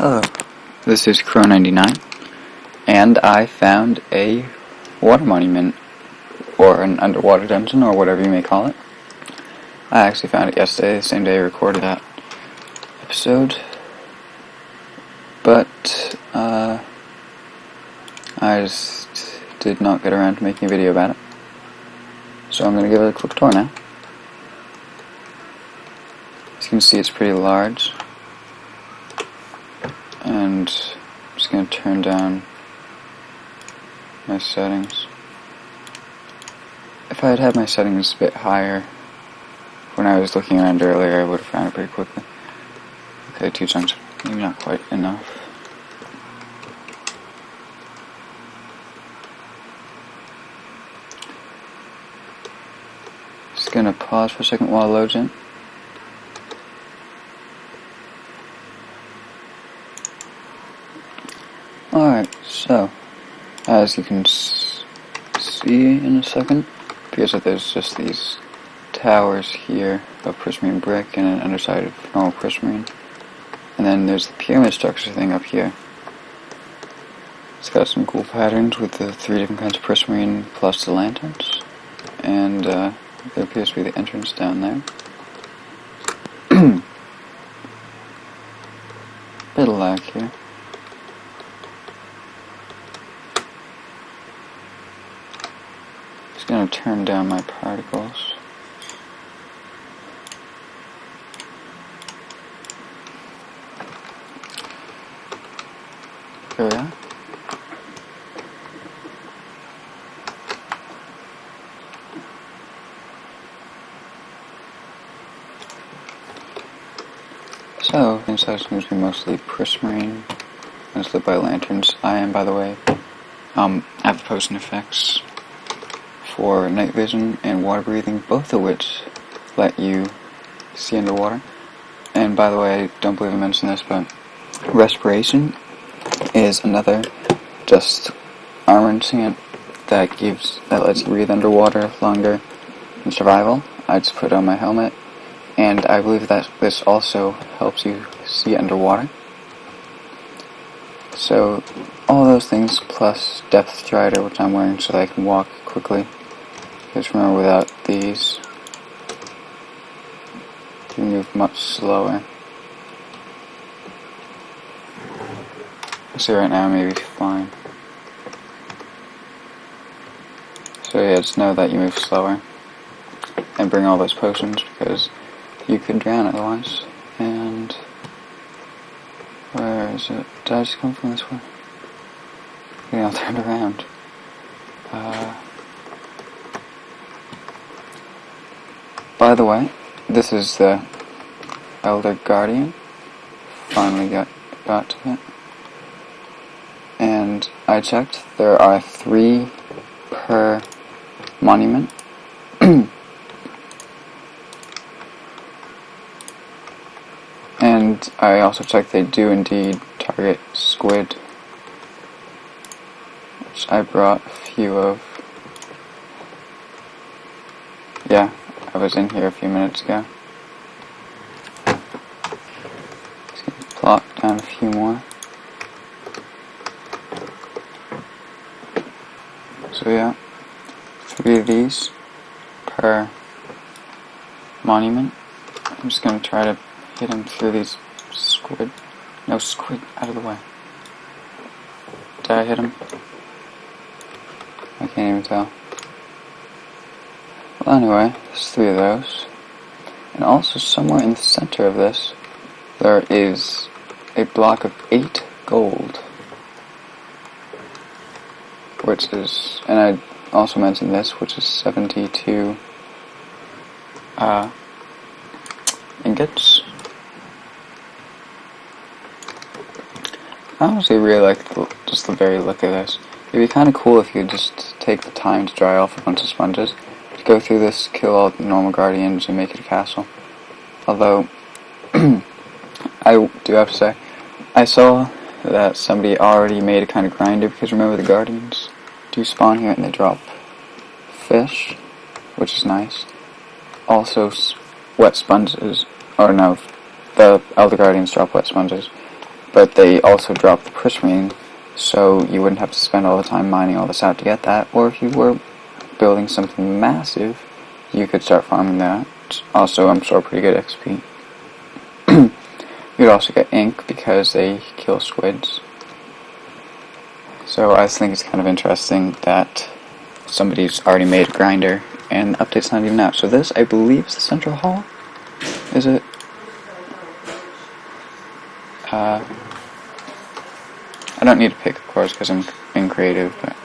Hello, this is Crow99, and I found a water monument, or an underwater dungeon, or whatever you may call it. I actually found it yesterday, the same day I recorded that episode, but I just did not get around to making a video about it, so I'm going to give it a quick tour now. As you can see, it's pretty large. And I'm just going to turn down my settings. If I had had my settings a bit higher when I was looking around earlier, I would have found it pretty quickly. Okay, 2 chunks, maybe not quite enough. Just going to pause for a second while it loads in. Alright, so, as you can see in a second, it appears that there's just these towers here of prismarine brick and an underside of normal prismarine. And then there's the pyramid structure thing up here. It's got some cool patterns with the 3 different kinds of prismarine plus the lanterns. And there appears to be the entrance down there. Bit of lag here. Going to turn down my particles. Here we are. So, inside is going to be mostly prismarine, and it's lit by lanterns. I am, by the way, have potion effects for night vision and water breathing, both of which let you see underwater. And by the way, I don't believe I mentioned this, but respiration is another just armor enchant that lets you breathe underwater longer in survival. I just put on my helmet, and I believe that this also helps you see underwater. So all those things plus depth strider, which I'm wearing so that I can walk quickly. Because remember, without these, you move much slower. See, right now I may be flying. So yeah, just know that you move slower. And bring all those potions, because you could drown otherwise. And where is it? Did I just come from this way? Yeah, I'll turn around. By the way, this is the Elder Guardian. Finally got to it. And I checked, there are 3 per monument. And I also checked they do indeed target squid, which I brought a few of. Yeah. I was in here a few minutes ago. Just gonna plop down a few more. So yeah, 3 of these per monument. I'm just gonna try to hit him through these squid. No, squid, out of the way. Did I hit him? I can't even tell. Well, anyway, there's 3 of those. And also, somewhere in the center of this, there is a block of 8 gold. Which is, and I also mentioned this, which is 72 ingots. I honestly really like just the very look of this. It'd be kind of cool if you could just take the time to dry off a bunch of sponges. Go through this, kill all the normal guardians, and make it a castle. Although, I do have to say, I saw that somebody already made a kind of grinder, because remember the guardians do spawn here and they drop fish, which is nice. Also, wet sponges, or no, the Elder Guardians drop wet sponges. but they also dropped the prismarine, so you wouldn't have to spend all the time mining all this out to get that, or if you were building something massive, you could start farming that. Also, I'm sure pretty good XP. You'd also get ink because they kill squids. So I just think it's kind of interesting that somebody's already made a grinder and the update's not even out. So this, I believe, is the central hall. Is it? I don't need to pick, of course, because I'm being creative, but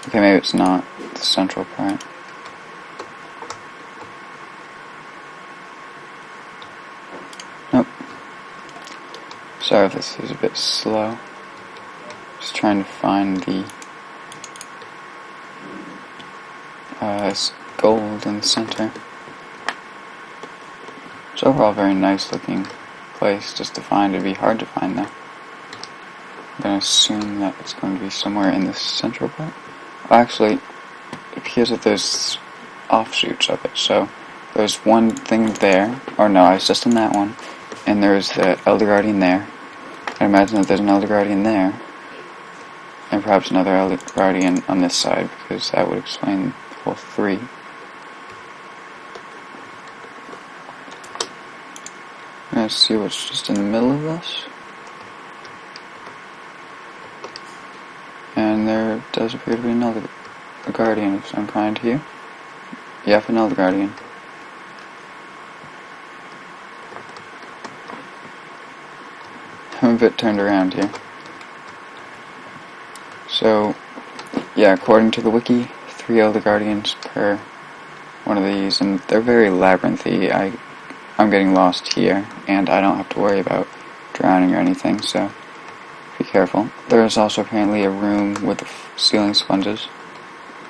okay, maybe it's not the central part. Nope. Sorry if this is a bit slow. Just trying to find the gold in the center. It's overall a very nice looking place just to find. It'd be hard to find though. I'm going to assume that it's going to be somewhere in the central part. Actually, it appears that there's offshoots of it. So there's one thing there, or no, I was just in that one, and there's the Elder Guardian there. I imagine that there's an Elder Guardian there, and perhaps another Elder Guardian on this side, because that would explain the whole three. Let's see what's just in the middle of this. And there does appear to be another Guardian of some kind here. Yep, another Guardian. I'm a bit turned around here. So, yeah, according to the wiki, 3 Elder Guardians per one of these, and they're very labyrinthy. I'm getting lost here, and I don't have to worry about drowning or anything, so be careful. There is also apparently a room with the ceiling sponges.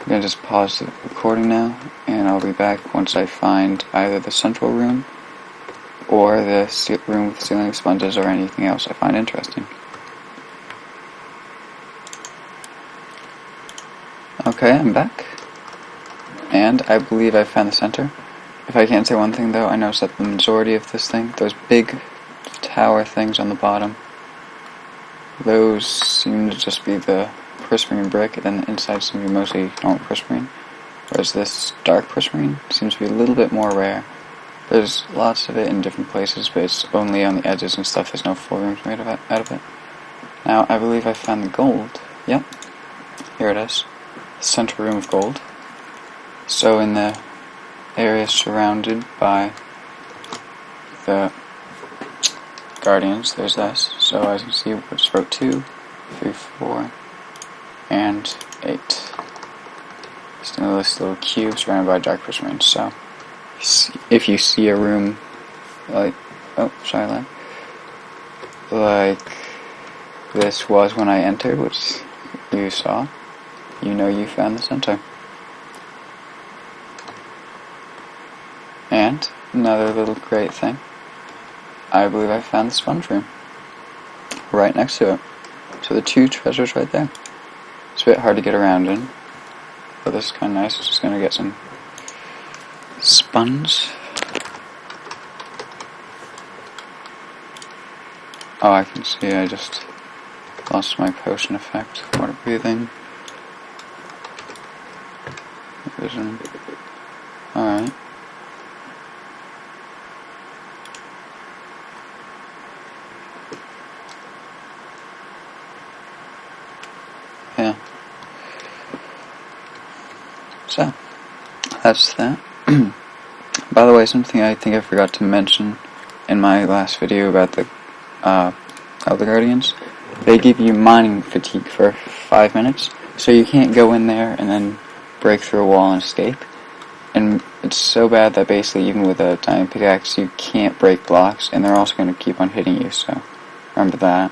I'm going to just pause the recording now, and I'll be back once I find either the central room or the room with ceiling sponges or anything else I find interesting. Okay, I'm back, and I believe I found the center. If I can't say one thing though, I noticed that the majority of this thing, those big tower things on the bottom, those seem to just be the prismarine brick, and then the inside seems to be mostly normal prismarine, whereas this dark prismarine seems to be a little bit more rare. There's lots of it in different places, but it's only on the edges and stuff. There's no full rooms made out of it. Now, I believe I found the gold. Yep, here it is. Center room of gold. So in the area surrounded by the Guardians, there's this. So as you can see, it's row 2, 3, 4, and 8. Just in this little cube surrounded by dark prismarine. So if you see a room like, oh, sorry, like this was when I entered, which you saw, you know you found the center. And another little great thing, I believe I found the sponge room right next to it. So the 2 treasures right there. It's a bit hard to get around in, but this is kind of nice. It's just going to get some sponge. Oh, I can see I just lost my potion effect. Water breathing. Vision. Alright. Yeah. So, that's that. By the way, something I think I forgot to mention in my last video about the Elder Guardians, they give you mining fatigue for 5 minutes, so you can't go in there and then break through a wall and escape. And it's so bad that basically even with a diamond pickaxe you can't break blocks, and they're also going to keep on hitting you, so remember that.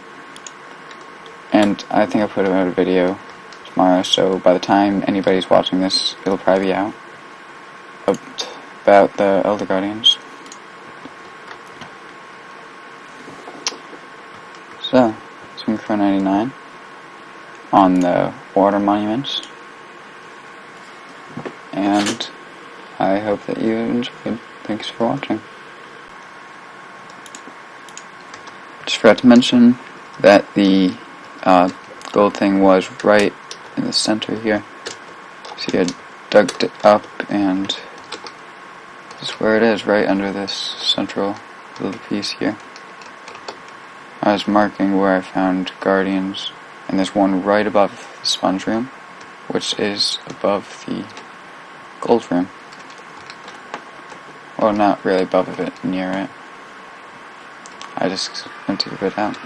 And I think I'll put out a video tomorrow, so by the time anybody's watching this, it'll probably be out, about the Elder Guardians. So, Swing Crow 99 on the water monuments, and I hope that you enjoyed. Thanks for watching. Just forgot to mention, that the gold thing was right in the center here. See, I dug it up, and this is where it is, right under this central little piece here. I was marking where I found guardians, and there's one right above the sponge room, which is above the gold room. Well, not really above it, near it. I just went to get it out.